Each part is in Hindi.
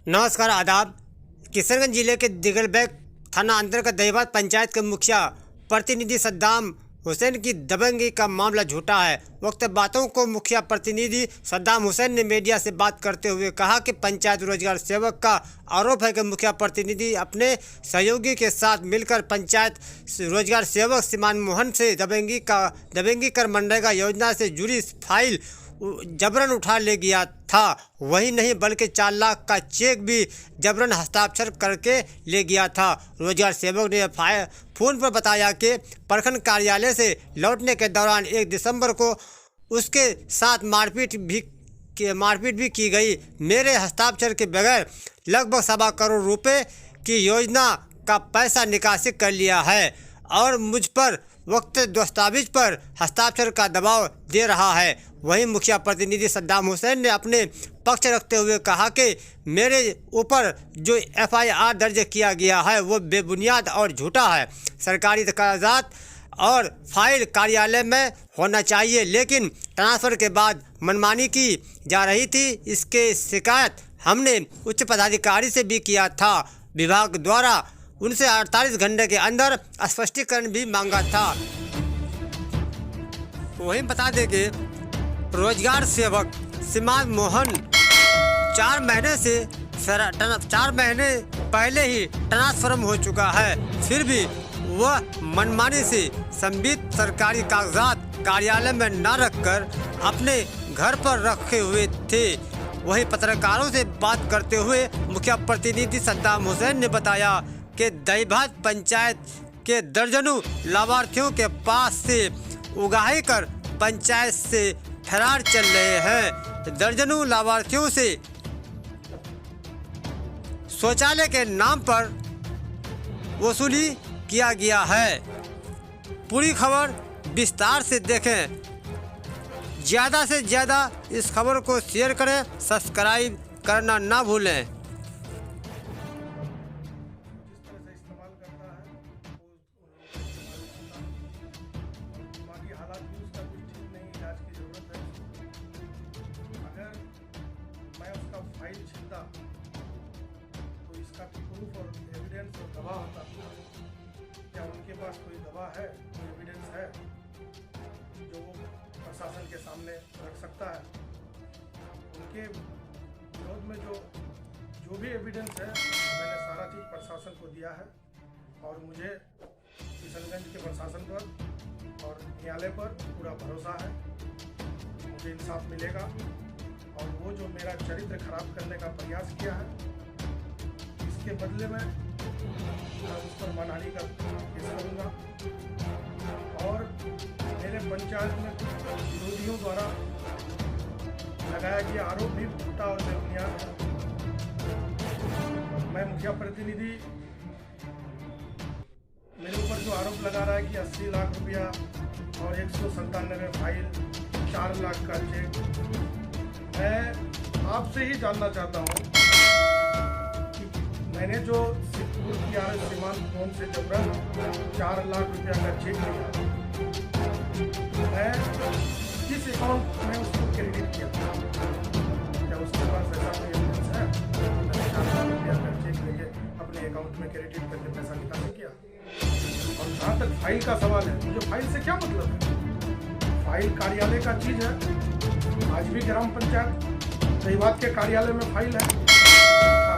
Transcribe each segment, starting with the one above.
नमस्कार, आदाब। किशनगंज जिले के दिगलबैग थाना अंतर्गत दहीबात पंचायत के मुखिया प्रतिनिधि सद्दाम हुसैन की दबंगी का मामला झूठा है। वक्त बातों को मुखिया प्रतिनिधि सद्दाम हुसैन ने मीडिया से बात करते हुए कहा कि पंचायत रोजगार सेवक का आरोप है कि मुखिया प्रतिनिधि अपने सहयोगी के साथ मिलकर पंचायत रोजगार सेवक सीमान मोहन से दबंगी कर मनरेगा योजना से जुड़ी फाइल जबरन उठा ले गया था। वही नहीं बल्कि 4 लाख का चेक भी जबरन हस्ताक्षर करके ले गया था। रोजगार सेवक ने फोन पर बताया कि प्रखंड कार्यालय से लौटने के दौरान 1 दिसंबर को उसके साथ मारपीट भी की गई। मेरे हस्ताक्षर के बगैर लगभग 1.25 करोड़ रुपए की योजना का पैसा निकासी कर लिया है और मुझ पर वक्त दस्तावेज पर हस्ताक्षर का दबाव दे रहा है। वहीं मुखिया प्रतिनिधि सद्दाम हुसैन ने अपने पक्ष रखते हुए कहा कि मेरे ऊपर जो FIR दर्ज किया गया है वो बेबुनियाद और झूठा है। सरकारी कागजात और फाइल कार्यालय में होना चाहिए, लेकिन ट्रांसफ़र के बाद मनमानी की जा रही थी। इसके शिकायत हमने उच्च पदाधिकारी से भी किया था। विभाग द्वारा उनसे 48 घंटे के अंदर स्पष्टीकरण भी मांगा था। वहीं बता दें कि रोजगार सेवक सीमान मोहन 4 महीने पहले ही ट्रांसफॉर्म हो चुका है, फिर भी वह मनमानी से संबित सरकारी कागजात कार्यालय में न रखकर अपने घर पर रखे हुए थे। वहीं पत्रकारों से बात करते हुए मुखिया प्रतिनिधि सद्दाम हुसैन ने बताया कि दहीबात पंचायत के दर्जनों लाभार्थियों के पास से उगाही कर पंचायत से फरार चल रहे हैं। दर्जनों लाभार्थियों से शौचालय के नाम पर वसूली किया गया है। पूरी खबर विस्तार से देखें। ज़्यादा से ज़्यादा इस खबर को शेयर करें, सब्सक्राइब करना ना भूलें। मैं उसका फाइल छीनता तो इसका प्रूफ और एविडेंस और गवाह होता। क्या उनके पास कोई गवाह है, कोई एविडेंस है जो वो प्रशासन के सामने रख सकता है? उनके विरोध में जो भी एविडेंस है मैंने सारा चीज़ प्रशासन को दिया है और मुझे किशनगंज के प्रशासन पर और न्यायालय पर पूरा भरोसा है। मुझे इंसाफ मिलेगा और वो जो मेरा चरित्र खराब करने का प्रयास किया है, इसके बदले में मैं उस पर मानहानि का केस करूँगा। और मेरे पंचायत में विरोधियों द्वारा लगाया गया आरोप भी झूठा और बेबुनियाद है। मैं मुखिया प्रतिनिधि, मेरे ऊपर जो आरोप लगा रहा है कि 80 लाख रुपया और 197 फाइल, 4 लाख का चेक, मैं आपसे ही जानना चाहता हूँ कि मैंने जो सिद्धपुर की सीमान फोन से जबरन 4 लाख रुपया का चेक लिया, मैं किस अकाउंट में उसको क्रेडिट किया? क्या उसके पास ऐसा कोई एविडेंस है? मैंने 4 लाख रुपया का चेक लेके अपने अकाउंट में क्रेडिट करके पैसा निकाल किया। और जहाँ तक फाइल का सवाल है, मुझे फाइल से क्या मतलब है? फाइल कार्यालय का चीज़ है। आज भी ग्राम पंचायत दहीबात के कार्यालय में फाइल है।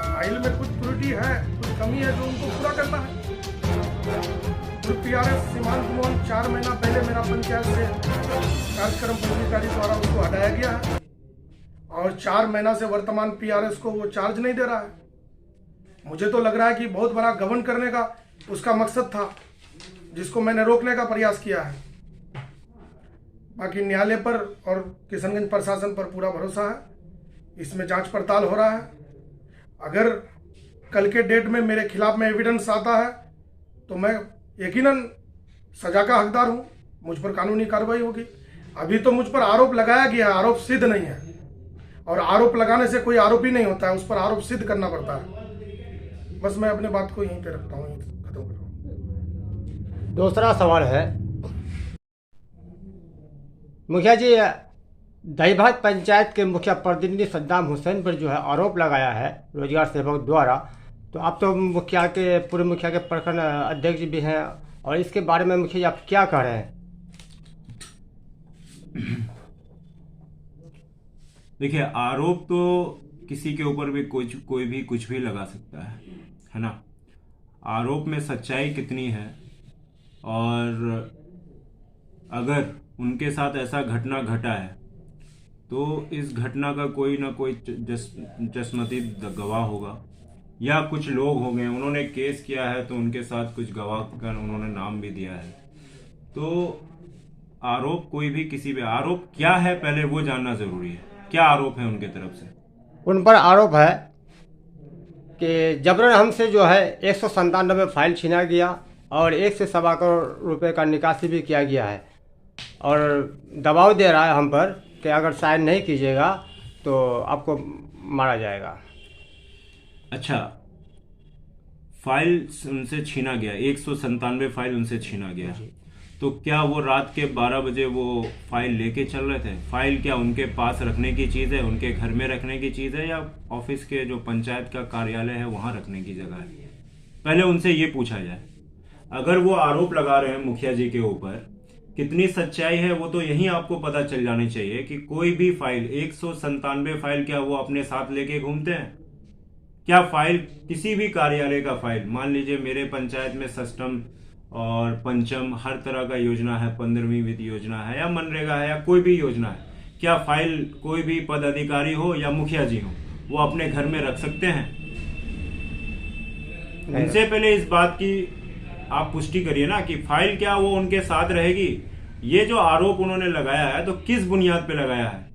फाइल में कुछ त्रुटि है, कुछ कमी है जो उनको पूरा करना है। PRS सीमान मोहन 4 महीना पहले मेरा पंचायत से कार्यक्रम पदाधिकारी द्वारा उसको हटाया गया है और 4 महीना से वर्तमान PRS को वो चार्ज नहीं दे रहा है। मुझे तो लग रहा है कि बहुत बड़ा गबन करने का उसका मकसद था, जिसको मैंने रोकने का प्रयास किया है। बाकी न्यायालय पर और किशनगंज प्रशासन पर पूरा भरोसा है। इसमें जांच पड़ताल हो रहा है। अगर कल के डेट में मेरे खिलाफ में एविडेंस आता है तो मैं यकीनन सजा का हकदार हूं, मुझ पर कानूनी कार्रवाई होगी। अभी तो मुझ पर आरोप लगाया गया है, आरोप सिद्ध नहीं है, और आरोप लगाने से कोई आरोपी नहीं होता है, उस पर आरोप सिद्ध करना पड़ता है। बस मैं अपने बात को यहीं पे रखता हूँ, खत्म कर रहा हूँ। दूसरा सवाल है, मुखिया जी, दहीबात पंचायत के मुखिया प्रतिनिधि सद्दाम हुसैन पर जो है आरोप लगाया है रोजगार सेवक द्वारा, तो आप तो मुखिया के पूर्व मुखिया के प्रखंड अध्यक्ष भी हैं, और इसके बारे में मुखिया जी आप क्या कह रहे हैं? देखिए, आरोप तो किसी के ऊपर भी कोई भी कुछ भी लगा सकता है ना। आरोप में सच्चाई कितनी है, और अगर उनके साथ ऐसा घटना घटा है तो इस घटना का कोई ना कोई चश्मदीद गवाह होगा, या कुछ लोग हो गए उन्होंने केस किया है तो उनके साथ कुछ गवाह का उन्होंने नाम भी दिया है। तो आरोप कोई भी किसी भी, आरोप क्या है पहले वो जानना जरूरी है। क्या आरोप है उनके तरफ से? उन पर आरोप है कि जबरन हमसे जो है 197 फाइल छीना गया और 1 से 1.25 करोड़ रुपए का निकासी भी किया गया है, और दबाव दे रहा है हम पर कि अगर साइन नहीं कीजिएगा तो आपको मारा जाएगा। अच्छा, फाइल उनसे छीना गया, 197 फाइल उनसे छीना गया, तो क्या वो रात के 12 बजे वो फाइल लेके चल रहे थे? फाइल क्या उनके पास रखने की चीज़ है, उनके घर में रखने की चीज़ है, या ऑफिस के जो पंचायत का कार्यालय है वहाँ रखने की जगह है? पहले उनसे ये पूछा जाए। अगर वो आरोप लगा रहे हैं मुखिया जी के ऊपर, कितनी सच्चाई है वो तो यही आपको पता चल जानी चाहिए कि कोई भी फाइल 197 फाइल क्या वो अपने साथ लेके घूमते हैं? क्या फाइल, किसी भी कार्यालय का फाइल, मान लीजिए मेरे पंचायत में सष्टम और पंचम हर तरह का योजना है, 15वीं वित्त योजना है या मनरेगा है या कोई भी योजना है, क्या फाइल कोई भी पदाधिकारी हो या मुखिया जी हो वो अपने घर में रख सकते हैं? उनसे पहले इस बात की आप पुष्टि करिए ना कि फाइल क्या वो उनके साथ रहेगी। ये जो आरोप उन्होंने लगाया है तो किस बुनियाद पे लगाया है?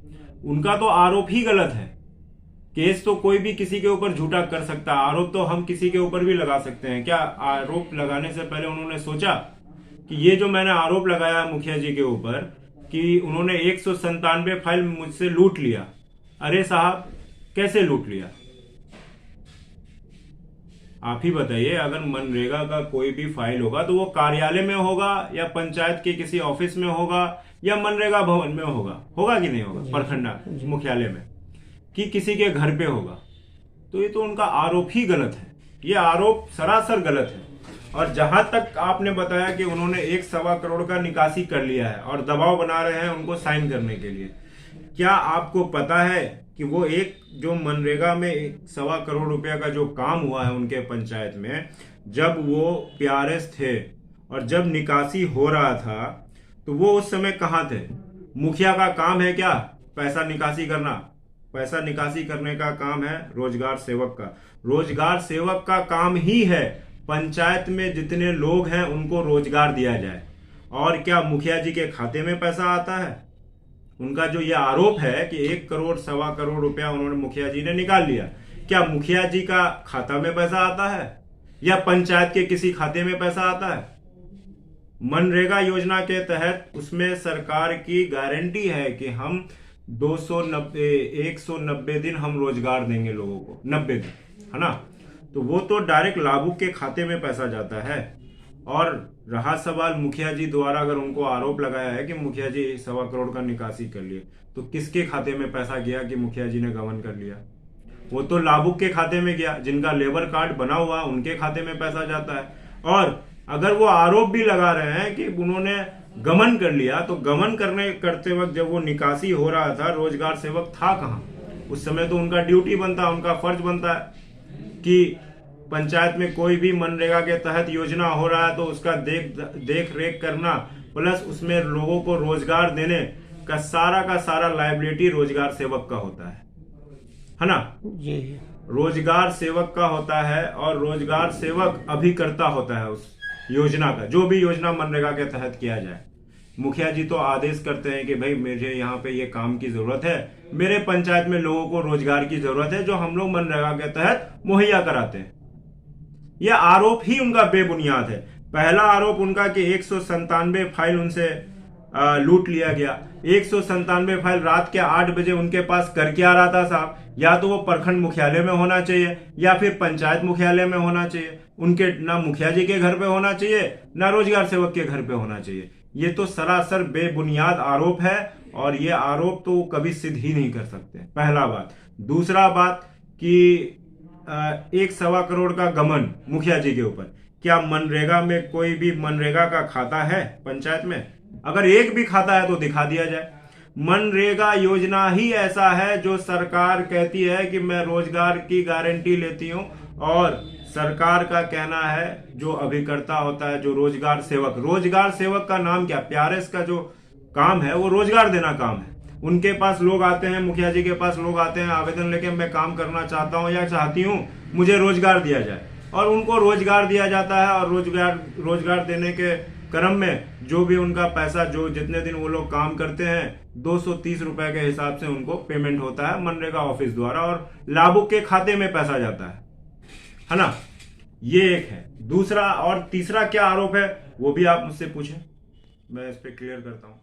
उनका तो आरोप ही गलत है। केस तो कोई भी किसी के ऊपर झूठा कर सकता है, आरोप तो हम किसी के ऊपर भी लगा सकते हैं। क्या आरोप लगाने से पहले उन्होंने सोचा कि ये जो मैंने आरोप लगाया मुखिया जी के ऊपर कि उन्होंने 197 फाइल मुझसे लूट लिया? अरे साहब, कैसे लूट लिया? आप ही बताइए। अगर मनरेगा का कोई भी फाइल होगा तो वो कार्यालय में होगा या पंचायत के किसी ऑफिस में होगा या मनरेगा भवन में होगा कि नहीं होगा, प्रखंड मुख्यालय में, कि किसी के घर पे होगा? तो ये तो उनका आरोप ही गलत है। ये आरोप सरासर गलत है। और जहां तक आपने बताया कि उन्होंने 1.25 करोड़ का निकासी कर लिया है और दबाव बना रहे हैं उनको साइन करने के लिए, क्या आपको पता है कि वो एक जो मनरेगा में 1.25 करोड़ रुपया का जो काम हुआ है उनके पंचायत में, जब वो पीआरएस थे और जब निकासी हो रहा था तो वो उस समय कहाँ थे? मुखिया का काम है क्या पैसा निकासी करना? पैसा निकासी करने का काम है रोजगार सेवक का। रोजगार सेवक का काम ही है पंचायत में जितने लोग हैं उनको रोजगार दिया जाए। और क्या मुखिया जी के खाते में पैसा आता है? उनका जो ये आरोप है कि 1 करोड़ 1.25 करोड़ रुपया उन्होंने मुखिया जी ने निकाल लिया, क्या मुखिया जी का खाता में पैसा आता है या पंचायत के किसी खाते में पैसा आता है? मनरेगा योजना के तहत उसमें सरकार की गारंटी है कि हम 190 दिन हम रोजगार देंगे लोगों को, 90 दिन, है ना। तो वो तो डायरेक्ट लाभुक के खाते में पैसा जाता है। और रहा सवाल मुखिया जी द्वारा, अगर उनको आरोप लगाया है कि मुखिया जी 1.25 करोड़ का निकासी कर लिए, तो किसके खाते में पैसा गया कि मुखिया जी ने गबन कर लिया? वो तो लाभुक के खाते में गया, जिनका लेबर कार्ड बना हुआ उनके खाते में पैसा जाता है। और अगर वो आरोप भी लगा रहे हैं कि उन्होंने गमन कर लिया, तो गमन करते वक्त जब वो निकासी हो रहा था, रोजगार सेवक था कहाँ? उस समय तो उनका ड्यूटी बनता, उनका फर्ज बनता है कि पंचायत में कोई भी मनरेगा के तहत योजना हो रहा है तो उसका देख रेख करना, प्लस उसमें लोगों को रोजगार देने का सारा लायबिलिटी रोजगार सेवक का होता है ना जी। रोजगार सेवक का होता है। और रोजगार सेवक अभिकर्ता होता है उस योजना का, जो भी योजना मनरेगा के तहत किया जाए। मुखिया जी तो आदेश करते हैं कि भाई मुझे यहाँ पे ये काम की जरूरत है, मेरे पंचायत में लोगों को रोजगार की जरूरत है, जो हम लोग मनरेगा के तहत मुहैया कराते हैं। यह आरोप ही उनका बेबुनियाद है। पहला आरोप उनका कि 197 फाइल उनसे लूट लिया गया। 197 फाइल रात के 8 बजे उनके पास करके आ रहा था साहब। या तो वो प्रखंड मुख्यालय में होना चाहिए या फिर पंचायत मुख्यालय में होना चाहिए। उनके ना मुखिया जी के घर पे होना चाहिए ना रोजगार सेवक के घर पे होना चाहिए। ये तो सरासर बेबुनियाद आरोप है और ये आरोप तो कभी सिद्ध ही नहीं कर सकते, पहला बात। दूसरा बात कि 1.25 करोड़ का गबन मुखिया जी के ऊपर, क्या मनरेगा में कोई भी मनरेगा का खाता है पंचायत में? अगर एक भी खाता है तो दिखा दिया जाए। मनरेगा योजना ही ऐसा है जो सरकार कहती है कि मैं रोजगार की गारंटी लेती हूं, और सरकार का कहना है जो अभिकर्ता होता है, जो रोजगार सेवक का नाम क्या, प्यारेस का जो काम है वो रोजगार देना काम है। उनके पास लोग आते हैं, मुखिया जी के पास लोग आते हैं आवेदन लेके, मैं काम करना चाहता हूं या चाहती हूं, मुझे रोजगार दिया जाए, और उनको रोजगार दिया जाता है। और रोजगार देने के क्रम में जो भी उनका पैसा, जो जितने दिन वो लोग काम करते हैं, 230 रुपए के हिसाब से उनको पेमेंट होता है मनरेगा ऑफिस द्वारा, और लाभुक के खाते में पैसा जाता है ना। ये एक है। दूसरा और तीसरा क्या आरोप है वो भी आप मुझसे पूछें, मैं इस पे क्लियर करता हूं।